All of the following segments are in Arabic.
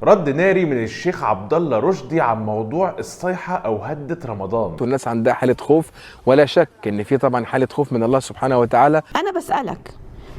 رد ناري من الشيخ عبد الله رشدي عن موضوع الصيحة أو هدة رمضان. الناس عندها حالة خوف، ولا شك إن في طبعا حالة خوف من الله سبحانه وتعالى. أنا بسألك،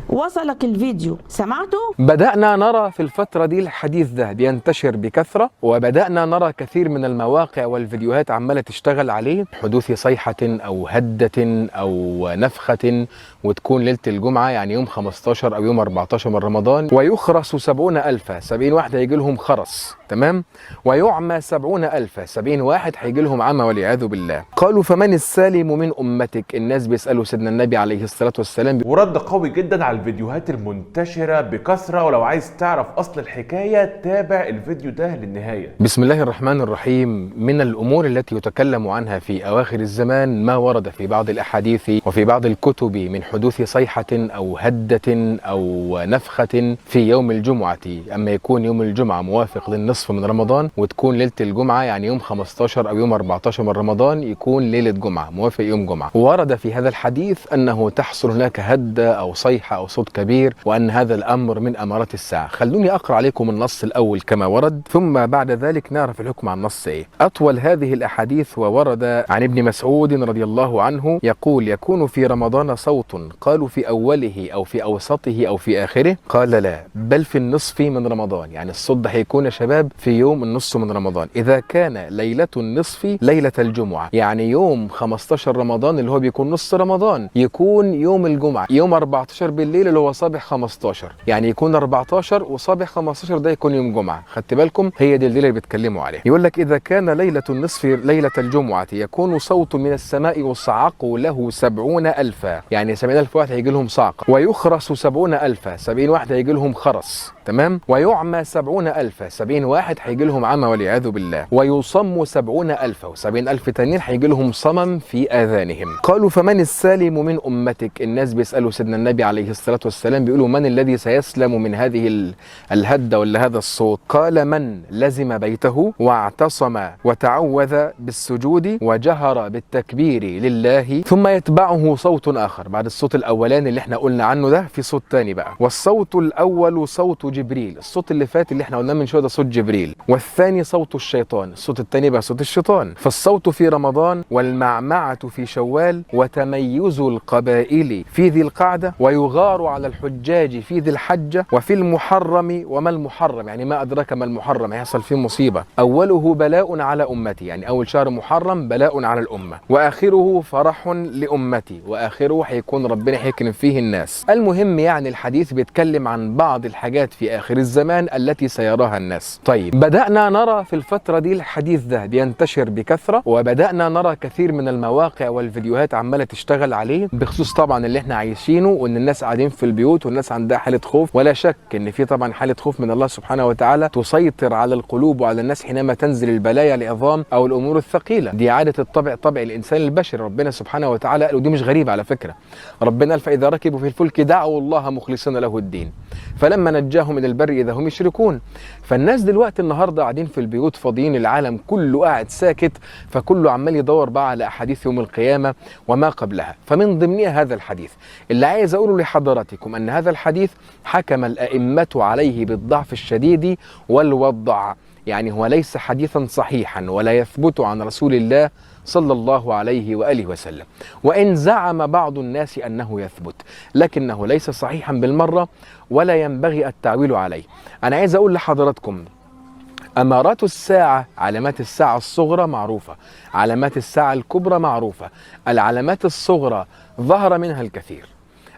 وصلك الفيديو سمعته؟ بدأنا نرى في الفترة دي الحديث ده بينتشر بكثرة، وبدأنا نرى كثير من المواقع والفيديوهات عمالة تشتغل عليه، حدوث صيحة أو هدة أو نفخة، وتكون ليلة الجمعة يعني يوم 15 أو يوم 14 من رمضان، ويخرس 70,000، 70 واحد هيجي لهم خرس، تمام؟ ويعمى 70,000، 70 واحد هيجي لهم عمى والعياذ بالله. قالوا فمن السالم من أمتك؟ الناس بيسألوا سيدنا النبي عليه الصلاة والسلام، ورد قوي جدا على الفيديوهات المنتشرة بكثرة. ولو عايز تعرف أصل الحكاية تابع الفيديو ده للنهاية. بسم الله الرحمن الرحيم. من الأمور التي يتكلم عنها في أواخر الزمان ما ورد في بعض الأحاديث وفي بعض الكتب من حدوث صيحة أو هدة أو نفخة في يوم الجمعة، أما يكون يوم الجمعة موافق للنصف من رمضان، وتكون ليلة الجمعة يعني يوم 15 أو يوم 14 من رمضان يكون ليلة جمعة موافق يوم جمعة. ورد في هذا الحديث أنه تحصل هناك هدة أو صيحة أو صوت كبير، وأن هذا الأمر من أمارات الساعة. خلوني أقرأ عليكم النص الأول كما ورد، ثم بعد ذلك نعرف الحكم عن النص إيه. أطول هذه الأحاديث وورد عن ابن مسعود رضي الله عنه يقول: يكون في رمضان صوت، قالوا في أوله أو في أوسطه أو في آخره؟ قال لا، بل في النصف من رمضان. يعني الصوت ده هيكون يا شباب في يوم النصف من رمضان، إذا كان ليلة النصف ليلة الجمعة، يعني يوم 15 رمضان اللي هو بيكون نص رمضان يكون يوم الجمعة، يوم 14 بالليل اللي هو صباح 15، يعني يكون 14 وصباح 15 ده يكون يوم جمعة. خدت بالكم؟ هي دي الليلة اللي بيتكلموا عليها. يقول لك إذا كان ليلة النصف ليلة الجمعة يكون صوت من السماء يصعق له 70,000، يعني 70,000 واحد هيجي لهم صعقة، ويخرس 70,000، 70 واحد هيجي لهم خرس، تمام؟ ويعمى 70,000، 70 واحد هيجي لهم عمى والعياذ بالله، ويصم 70,000، و70,000 تانيين هيجي لهم صمم في آذانهم. قالوا فمن السالم من أمتك؟ الناس بيسألوا سيدنا النبي عليه الصلاة والسلام، بيقولوا من الذي سيسلم من هذه الهدة ولا هذا الصوت؟ قال من لزم بيته واعتصم وتعوذ بالسجود وجهر بالتكبير لله، ثم يتبعه صوت آخر. بعد الصوت الأولاني اللي احنا قلنا عنه ده في صوت تاني بقى، والصوت الأول صوت جبريل. الصوت اللي فات اللي احنا قلناه من شوية ده صوت جبريل، والثاني صوت الشيطان، الصوت الثاني بقى صوت الشيطان. فالصوت في رمضان، والمعمعة في شوال، وتميز القبائل في ذي القعدة، ويغار على الحجاج في ذي الحجة، وفي المحرم. وما المحرم؟ يعني ما أدراك ما المحرم، هيحصل فيه مصيبة. أوله بلاء على أمتي، يعني أول شهر محرم بلاء على الأمة، وآخره فرح لأمتي، وآخره هيكون ربنا هيكرم فيه الناس. المهم يعني الحديث بيتكلم عن بعض الحاجات في آخر الزمان التي سيراها الناس. طيب، بدأنا نرى في الفترة دي الحديث ده بينتشر بكثرة، وبدأنا نرى كثير من المواقع والفيديوهات عمالة تشتغل عليه بخصوص طبعا اللي احنا عايشينه، وان الناس قاعدين في البيوت والناس عندها حالة خوف، ولا شك ان في طبعا حالة خوف من الله سبحانه وتعالى تسيطر على القلوب وعلى الناس حينما تنزل البلايا العظام او الامور الثقيلة. دي عادة الطبع، طبع الانسان البشري. ربنا سبحانه وتعالى قال، ودي مش غريبة على فكرة، ربنا قال فاذا ركبوا في الفلك دعوا الله مخلصين له الدين فلما نجاهم من البر اذا هم يشركون. فالناس دلوقتي النهارده قاعدين في البيوت فاضيين، العالم كله قاعد ساكت، فكله عمال يدور بقى على احاديث يوم القيامه وما قبلها. فمن ضمنها هذا الحديث اللي عايز اقوله لحضراتكم، ان هذا الحديث حكم الائمه عليه بالضعف الشديد والوضع، يعني هو ليس حديثا صحيحا ولا يثبت عن رسول الله صلى الله عليه وآله وسلم، وإن زعم بعض الناس أنه يثبت، لكنه ليس صحيحا بالمرة ولا ينبغي التعويل عليه. أنا عايز أقول لحضراتكم أمارات الساعة، علامات الساعة الصغرى معروفة، علامات الساعة الكبرى معروفة. العلامات الصغرى ظهر منها الكثير،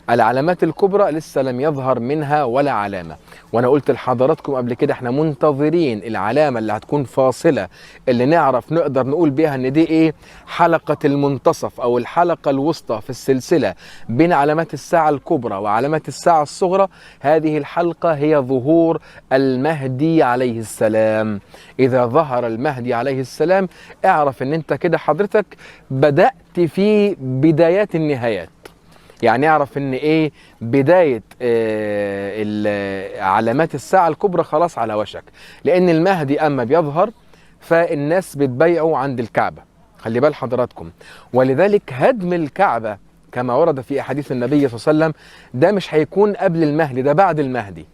العلامات الكبرى لسه لم يظهر منها ولا علامة. وانا قلت لحضراتكم قبل كده احنا منتظرين العلامة اللي هتكون فاصلة، اللي نعرف نقدر نقول بيها ان دي ايه، حلقة المنتصف او الحلقة الوسطى في السلسلة بين علامات الساعة الكبرى وعلامات الساعة الصغرى. هذه الحلقة هي ظهور المهدي عليه السلام. اذا ظهر المهدي عليه السلام اعرف ان انت كده حضرتك بدأت في بدايات النهايات، يعني اعرف ان ايه بداية علامات الساعة الكبرى خلاص على وشك، لان المهدي اما بيظهر فالناس بتبيعوا عند الكعبة. خلي بال حضراتكم، ولذلك هدم الكعبة كما ورد في احاديث النبي صلى الله عليه وسلم ده مش هيكون قبل المهدي، ده بعد المهدي.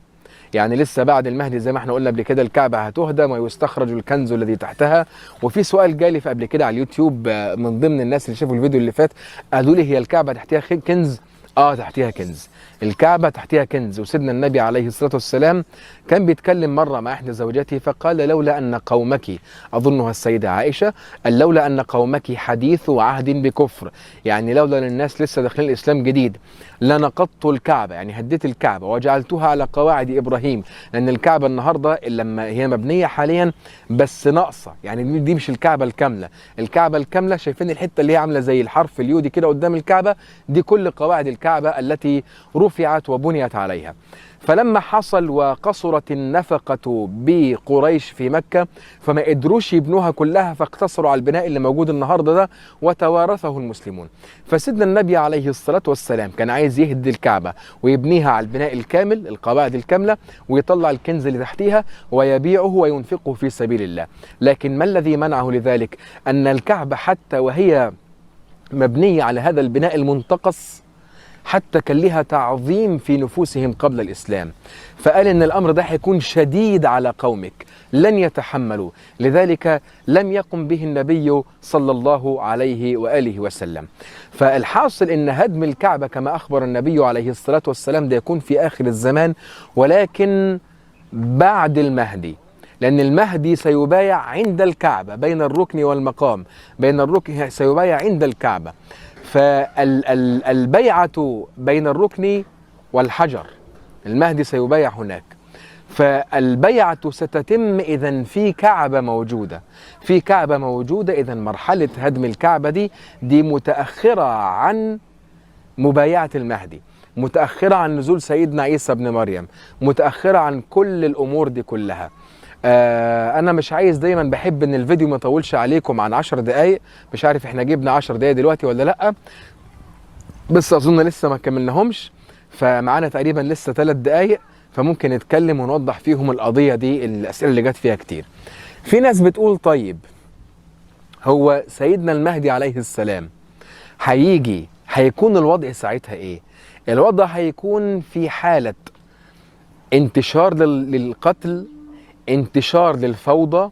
يعني لسه بعد المهدي زي ما احنا قلنا قبل كده الكعبة هتهدم ويستخرج الكنز الذي تحتها. وفي سؤال جالي في قبل كده على اليوتيوب من ضمن الناس اللي شافوا الفيديو اللي فات، قالوا لي هي الكعبة تحتها كنز؟ تحتها كنز، الكعبة تحتها كنز. وسيدنا النبي عليه الصلاة والسلام كان بيتكلم مرة مع إحدى زوجاته فقال لولا أن قومك، أظنها السيدة عائشة، قال لولا أن قومك حديث عهد بكفر، يعني لولا أن الناس لسه داخلين الإسلام جديد لنقضت الكعبة، يعني هديت الكعبة وجعلتها على قواعد إبراهيم، لأن الكعبة النهاردة لما هي مبنية حاليا بس ناقصة، يعني دي مش الكعبة الكاملة. الكعبة الكاملة شايفين الحتة اللي هي عاملة زي الحرف اليودي كده قدام الكعبة، دي كل قواعد الكعبة التي رفعت وبنيت عليها. فلما حصل وقصرت النفقة بقريش في مكة فما قدروش يبنوها كلها، فاقتصروا على البناء اللي موجود النهارده ده وتوارثه المسلمون. فسيدنا النبي عليه الصلاة والسلام كان عايز يهدي الكعبة ويبنيها على البناء الكامل، القواعد الكاملة، ويطلع الكنز اللي تحتيها ويبيعه وينفقه في سبيل الله. لكن ما الذي منعه لذلك؟ أن الكعبة حتى وهي مبنية على هذا البناء المنتقص حتى كان لها تعظيم في نفوسهم قبل الإسلام، فقال إن الأمر ده هيكون شديد على قومك لن يتحملوا، لذلك لم يقم به النبي صلى الله عليه وآله وسلم. فالحاصل إن هدم الكعبة كما أخبر النبي عليه الصلاة والسلام ده يكون في آخر الزمان، ولكن بعد المهدي، لأن المهدي سيبايع عند الكعبة بين الركن والمقام، بين الركن سيبايع عند الكعبة، فالبيعة بين الركن والحجر المهدي سيبايع هناك، فالبيعة ستتم إذن في كعبة موجودة، في كعبة موجودة. إذن مرحلة هدم الكعبة دي متأخرة عن مبايعة المهدي، متأخرة عن نزول سيدنا عيسى بن مريم، متأخرة عن كل الأمور دي كلها. أنا مش عايز، دايما بحب إن الفيديو ما يطولش عليكم عن 10 دقايق، مش عارف إحنا جبنا 10 دقايق دلوقتي ولا لأ، بس أظن لسه ما كملناهمش، فمعانا تقريبا لسه 3 دقايق، فممكن نتكلم ونوضح فيهم القضية دي، الأسئلة اللي جت فيها كتير. في ناس بتقول طيب هو سيدنا المهدي عليه السلام هيجي هيكون الوضع ساعتها إيه؟ الوضع هيكون في حالة انتشار للقتل، انتشار للفوضى،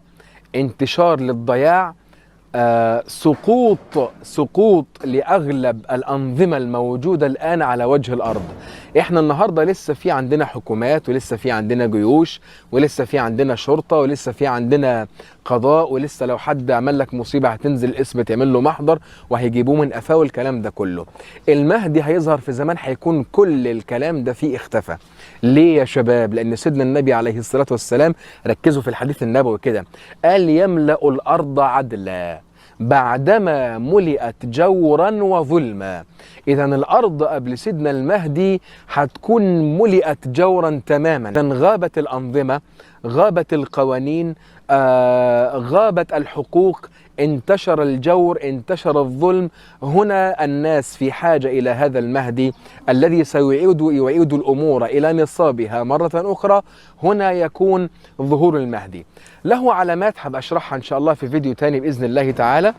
انتشار للضياع، سقوط لأغلب الأنظمة الموجودة الآن على وجه الأرض. إحنا النهاردة لسه في عندنا حكومات، ولسه في عندنا جيوش، ولسه في عندنا شرطة، ولسه في عندنا قضاء، ولسه لو حد عمل لك مصيبة هتنزل الاسم تعمل له محضر وهيجيبوه من قفاه والكلام ده كله. المهدي هيظهر في زمان هيكون كل الكلام ده فيه اختفى. ليه يا شباب؟ لأن سيدنا النبي عليه الصلاة والسلام، ركزوا في الحديث النبوي كده، قال يملأ الأرض عدلا بعدما ملئت جورا وظلما. إذا الأرض قبل سيدنا المهدي هتكون ملئت جورا تماما، غابت الأنظمة، غابت القوانين، غابت الحقوق، انتشر الجور، انتشر الظلم. هنا الناس في حاجة إلى هذا المهدي الذي سيعيد الأمور إلى نصابها مرة أخرى. هنا يكون ظهور المهدي. له علامات هبقى أشرحها إن شاء الله في فيديو تاني بإذن الله تعالى.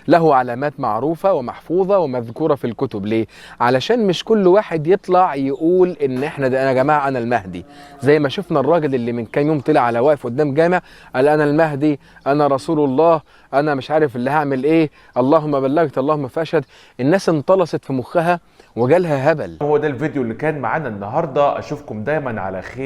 له علامات معروفة ومحفوظة ومذكورة في الكتب. ليه؟ علشان مش كل واحد يطلع يقول إن إحنا ده، أنا يا جماعة أنا المهدي، زي ما شفنا الراجل اللي من كام يوم طلع على واقف قدام جامع قال أنا المهدي، أنا رسول الله، أنا مش عارف اللي هعمل إيه، اللهم بلغت اللهم فاشهد. الناس انطلست في مخها وجالها هبل. هو ده الفيديو اللي كان معانا النهاردة، أشوفكم دايما على خير.